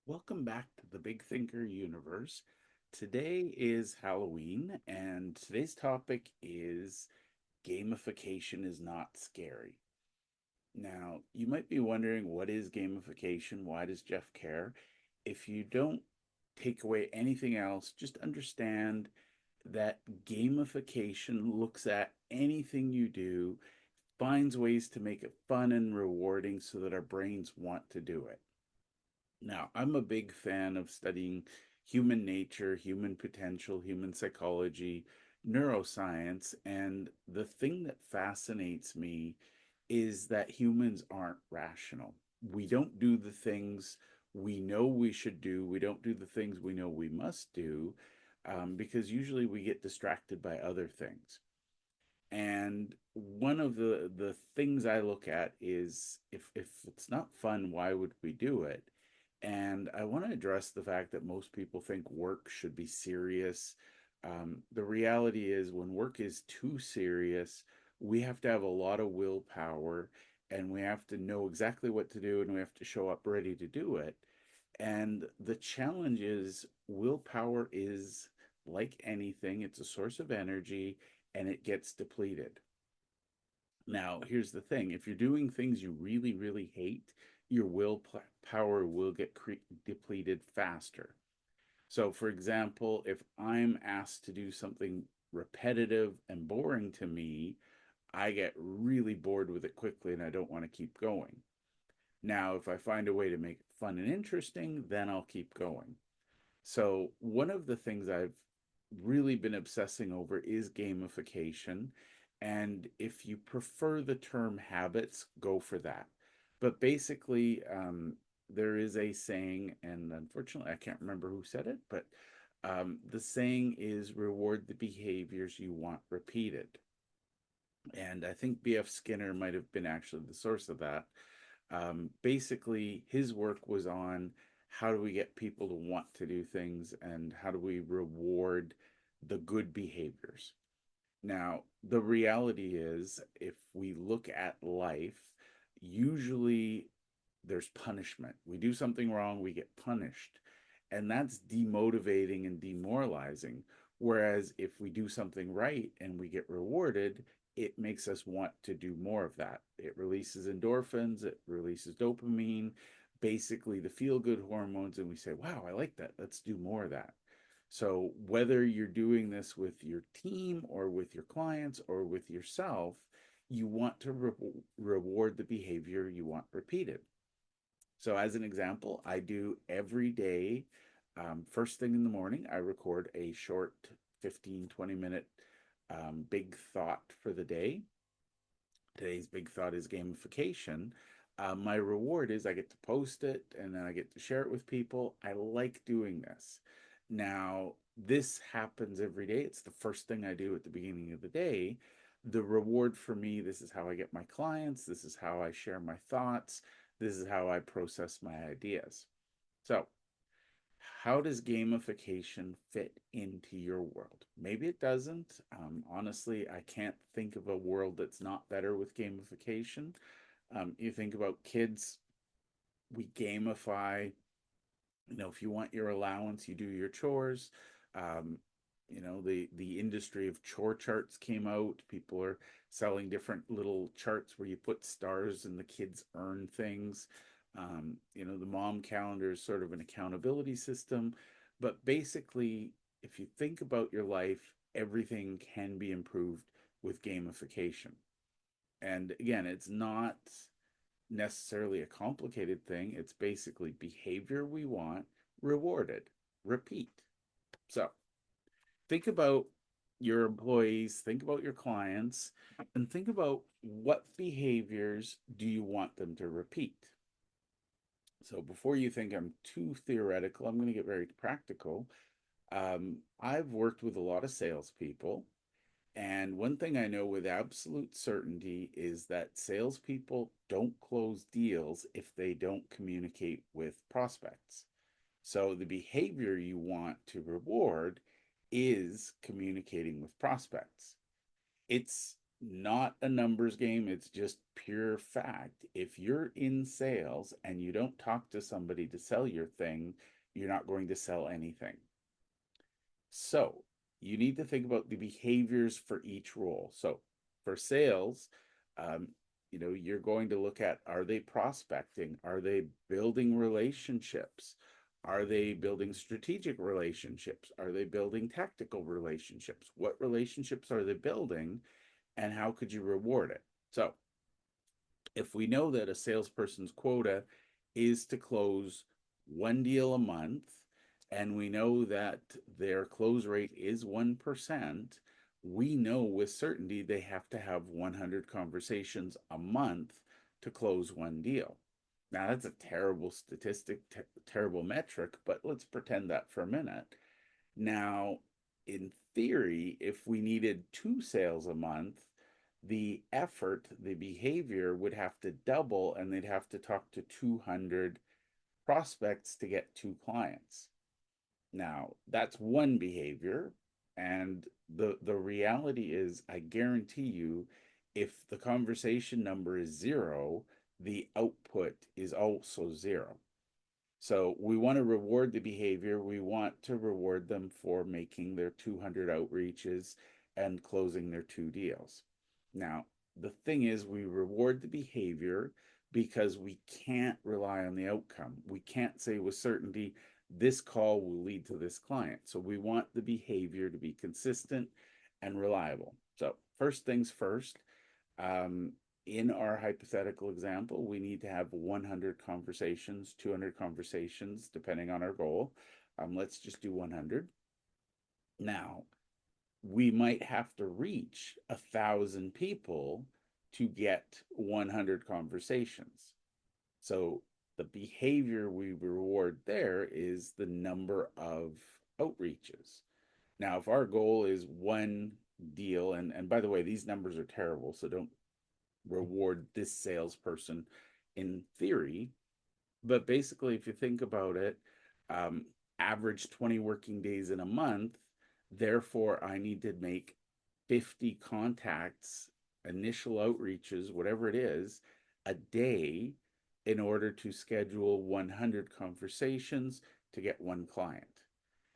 Welcome back to the Big Thinker universe. Today is Halloween, and today's topic is gamification is not scary. Now, you might be wondering, what is gamification? Why does Jeff care? If you don't take away anything else, just understand that gamification looks at anything you do, finds ways to make it fun and rewarding so that our brains want to do it. Now, I'm a big fan of studying human nature, human potential, human psychology, neuroscience, and the thing that fascinates me is that humans aren't rational. We don't do the things we know we should do, we don't do the things we know we must do, because usually we get distracted by other things. And one of the things I look at is if it's not fun, why would we do it? And I want to address the fact that most people think work should be serious. The reality is, when work is too serious, we have to have a lot of willpower and we have to know exactly what to do and we have to show up ready to do it. And the challenge is, willpower is like anything, it's a source of energy and it gets depleted. Now, here's the thing, if you're doing things you really, really hate, your willpower will get depleted faster. So, for example, if I'm asked to do something repetitive and boring to me, I get really bored with it quickly and I don't want to keep going. Now, if I find a way to make it fun and interesting, then I'll keep going. So, one of the things I've really been obsessing over is gamification. And if you prefer the term habits, go for that. But basically, there is a saying, and unfortunately, I can't remember who said it, but the saying is reward the behaviors you want repeated. And I think B.F. Skinner might have been actually the source of that. Basically, his work was on how do we get people to want to do things and how do we reward the good behaviors. Now, the reality is, if we look at life, usually there's punishment. We do something wrong, we get punished. And that's demotivating and demoralizing. Whereas if we do something right and we get rewarded, it makes us want to do more of that. It releases endorphins, it releases dopamine, basically the feel good hormones. And we say, wow, I like that. Let's do more of that. So, whether you're doing this with your team or with your clients or with yourself, you want to reward the behavior you want repeated. So, as an example, I do every day, first thing in the morning, I record a short 15, 20-minute big thought for the day. Today's big thought is gamification. My reward is I get to post it and then I get to share it with people. I like doing this. Now, this happens every day. It's the first thing I do at the beginning of the day. The reward for me, this is how I get my clients, this is how I share my thoughts, this is how I process my ideas. So, how does gamification fit into your world? Maybe it doesn't. Honestly, I can't think of a world that's not better with gamification. You think about kids, we gamify. If you want your allowance, you do your chores. Um, the industry of chore charts came out. People are selling different little charts where you put stars and the kids earn things. The mom calendar is sort of an accountability system. But basically, if you think about your life, everything can be improved with gamification. And again, it's not necessarily a complicated thing. It's basically behavior we want rewarded. Repeat. So think about your employees, think about your clients, and think about what behaviors do you want them to repeat. So before you think I'm too theoretical, I'm going to get very practical. I've worked with a lot of salespeople, and one thing I know with absolute certainty is that salespeople don't close deals if they don't communicate with prospects. So the behavior you want to reward is communicating with prospects. It's not a numbers game. It's just pure fact. If you're in sales and you don't talk to somebody to sell your thing, you're not going to sell anything. So you need to think about the behaviors for each role. So for sales, um, you're going to look at, are they prospecting? Are they building relationships? Are they building strategic relationships? Are they building tactical relationships? What relationships are they building? And how could you reward it? So if we know that a salesperson's quota is to close one deal a month, and we know that their close rate is 1%, we know with certainty they have to have 100 conversations a month to close one deal. Now, that's a terrible statistic, terrible metric, but let's pretend that for a minute. Now, in theory, if we needed two sales a month, the effort, the behavior would have to double, and they'd have to talk to 200 prospects to get two clients. Now, that's one behavior. And the reality is, I guarantee you, if the conversation number is zero, the output is also zero. So we want to reward the behavior. We want to reward them for making their 200 outreaches and closing their two deals. Now, the thing is, we reward the behavior because we can't rely on the outcome. We can't say with certainty this call will lead to this client. So we want the behavior to be consistent and reliable. So, first things first, um, in our hypothetical example, we need to have 100 conversations, 200 conversations, depending on our goal. Let's just do 100. Now, we might have to reach 1,000 people to get 100 conversations. So the behavior we reward there is the number of outreaches. Now, if our goal is one deal, and by the way, these numbers are terrible, so don't reward this salesperson in theory. But basically, if you think about it, um, average 20 working days in a month, therefore, I need to make 50 contacts, initial outreaches, whatever it is, a day in order to schedule 100 conversations to get one client.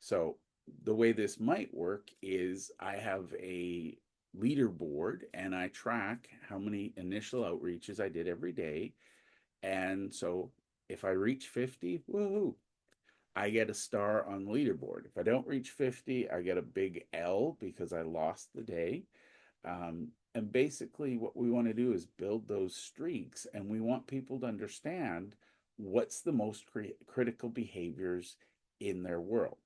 So the way this might work is I have a leaderboard and I track how many initial outreaches I did every day. And so if I reach 50, woohoo, I get a star on the leaderboard. If I don't reach 50, I get a big L because I lost the day. And basically, what we want to do is build those streaks, and we want people to understand what's the most critical behaviors in their world.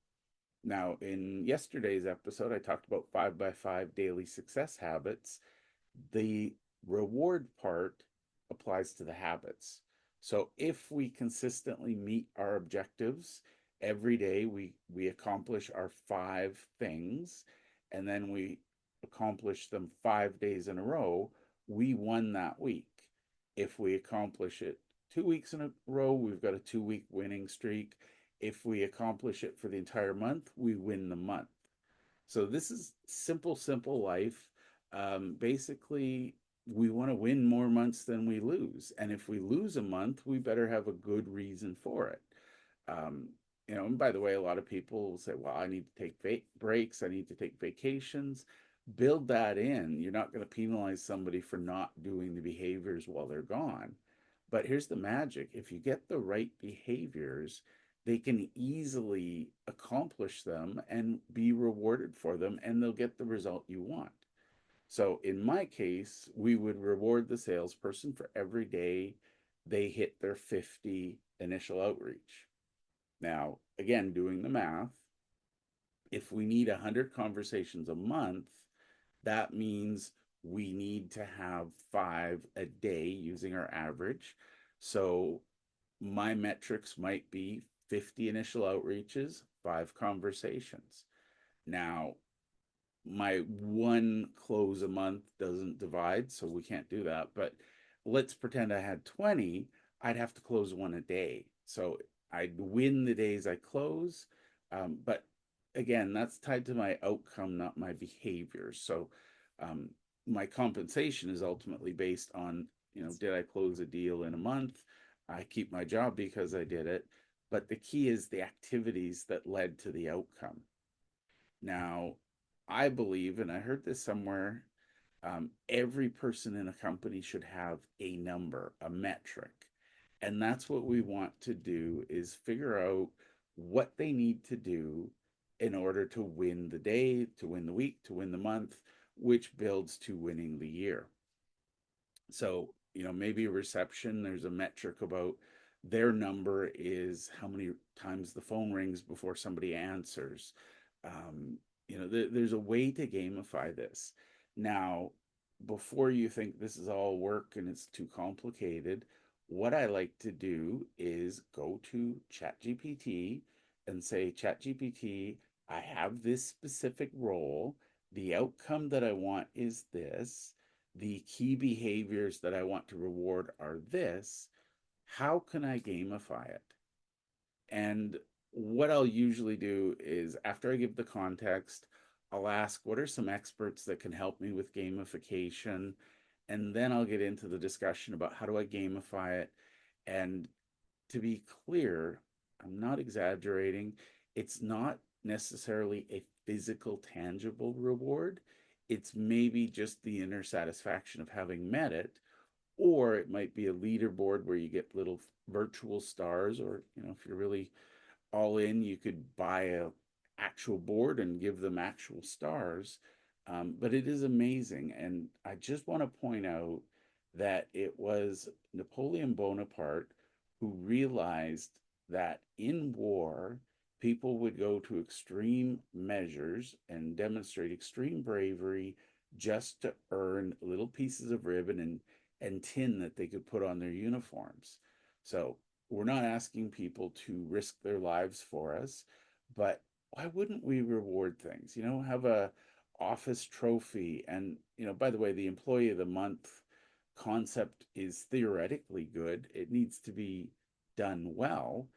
Now, in yesterday's episode, I talked about 5x5 daily success habits. The reward part applies to the habits. So if we consistently meet our objectives every day, we accomplish our five things, and then we accomplish them 5 days in a row, we won that week. If we accomplish it 2 weeks in a row, we've got a 2 week winning streak. If we accomplish it for the entire month, we win the month. So this is simple, simple life. Basically, we want to win more months than we lose. And if we lose a month, we better have a good reason for it. Um, and by the way, a lot of people will say, well, I need to take breaks, I need to take vacations. Build that in. You're not going to penalize somebody for not doing the behaviors while they're gone. But here's the magic: if you get the right behaviors, they can easily accomplish them and be rewarded for them, and they'll get the result you want. So in my case, we would reward the salesperson for every day they hit their 50 initial outreach. Now, again, doing the math, if we need 100 conversations a month, that means we need to have five a day using our average. So my metrics might be 50 initial outreaches, five conversations. Now, my one close a month doesn't divide, so we can't do that. But let's pretend I had 20, I'd have to close one a day. So I'd win the days I close. But again, that's tied to my outcome, not my behaviors. So my compensation is ultimately based on, did I close a deal in a month? I keep my job because I did it. But the key is the activities that led to the outcome. Now, I believe, and I heard this somewhere, every person in a company should have a number, a metric. And that's what we want to do is figure out what they need to do in order to win the day, to win the week, to win the month, which builds to winning the year. So, maybe reception, there's a metric about their number is how many times the phone rings before somebody answers. There's a way to gamify this. Now, before you think this is all work and it's too complicated, what I like to do is go to ChatGPT and say, ChatGPT, I have this specific role. The outcome that I want is this. The key behaviors that I want to reward are this. How can I gamify it? And what I'll usually do is after I give the context, I'll ask what are some experts that can help me with gamification? And then I'll get into the discussion about how do I gamify it. And to be clear, I'm not exaggerating. It's not necessarily a physical, tangible reward. It's maybe just the inner satisfaction of having met it, or it might be a leaderboard where you get little virtual stars, or if you're really all in, you could buy a actual board and give them actual stars. But it is amazing, and I just want to point out that it was Napoleon Bonaparte who realized that in war people would go to extreme measures and demonstrate extreme bravery just to earn little pieces of ribbon and tin that they could put on their uniforms. So we're not asking people to risk their lives for us, but why wouldn't we reward things? Have a office trophy. And by the way, the employee of the month concept is theoretically good. It needs to be done well.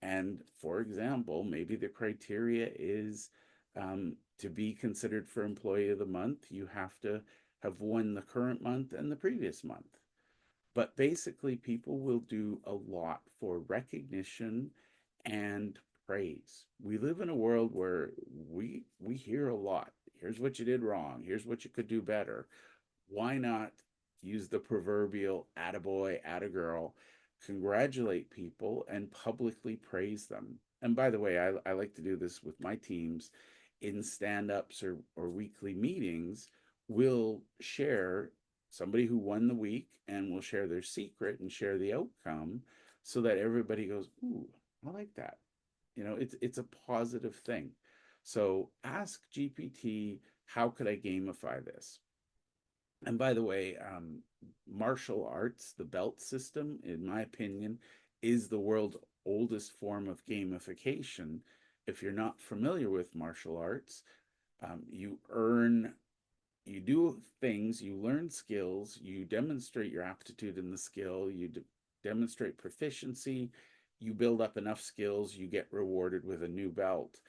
And for example, maybe the criteria is to be considered for employee of the month, you have to have won the current month and the previous month. But basically, people will do a lot for recognition and praise. We live in a world where we hear a lot. Here's what you did wrong. Here's what you could do better. Why not use the proverbial attaboy, attagirl, congratulate people and publicly praise them? And by the way, I like to do this with my teams in stand-ups or weekly meetings. We'll share somebody who won the week and we'll share their secret and share the outcome so that everybody goes, ooh, I like that. It's a positive thing. So ask GPT, how could I gamify this? And by the way, martial arts, the belt system, in my opinion, is the world's oldest form of gamification. If you're not familiar with martial arts, you earn, you do things, you learn skills, you demonstrate your aptitude in the skill, you demonstrate proficiency, you build up enough skills, you get rewarded with a new belt.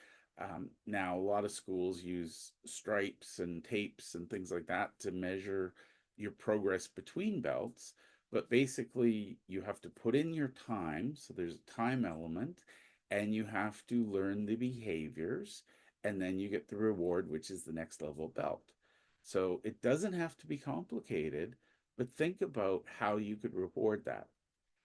Now, a lot of schools use stripes and tapes and things like that to measure your progress between belts. But basically, you have to put in your time. So there's a time element, and you have to learn the behaviors, and then you get the reward, which is the next level belt. So it doesn't have to be complicated, but think about how you could reward that.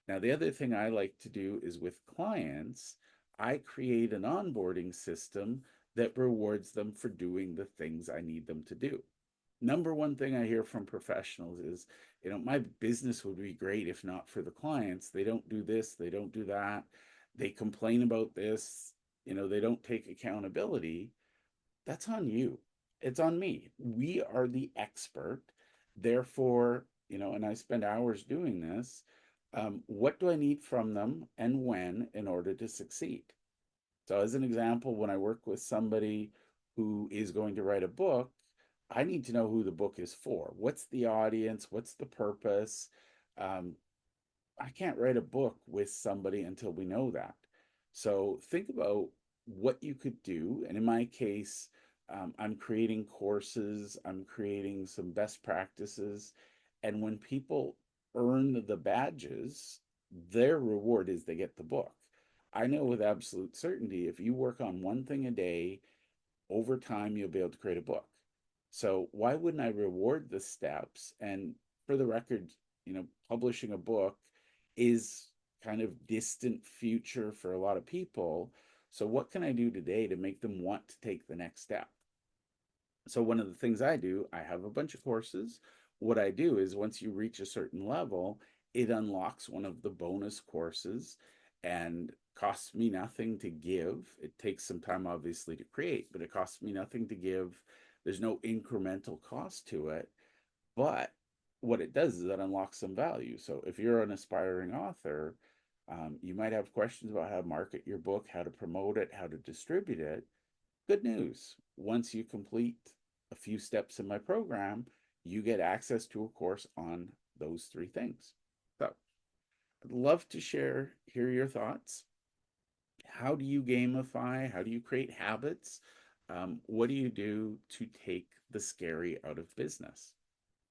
Now, the other thing I like to do is with clients, I create an onboarding system that rewards them for doing the things I need them to do. Number one thing I hear from professionals is, my business would be great if not for the clients. They don't do this, they don't do that. They complain about this, they don't take accountability. That's on you. It's on me. We are the expert. Therefore, and I spend hours doing this. What do I need from them and when in order to succeed? So, as an example, when I work with somebody who is going to write a book, I need to know who the book is for. What's the audience? What's the purpose? Um, I can't write a book with somebody until we know that. So think about what you could do. And in my case, I'm creating courses, I'm creating some best practices. And when people earn the badges, their reward is they get the book. I know with absolute certainty, if you work on one thing a day, over time, you'll be able to create a book. So why wouldn't I reward the steps? And for the record, publishing a book is kind of distant future for a lot of people. So what can I do today to make them want to take the next step? So one of the things I do, I have a bunch of courses. What I do is once you reach a certain level, it unlocks one of the bonus courses and costs me nothing to give. It takes some time obviously to create, but it costs me nothing to give. There's no incremental cost to it. But what it does is it unlocks some value. So if you're an aspiring author, you might have questions about how to market your book, how to promote it, how to distribute it. Good news. Once you complete a few steps in my program, you get access to a course on those three things. So I'd love to hear your thoughts. How do you gamify? How do you create habits? What do you do to take the scary out of business?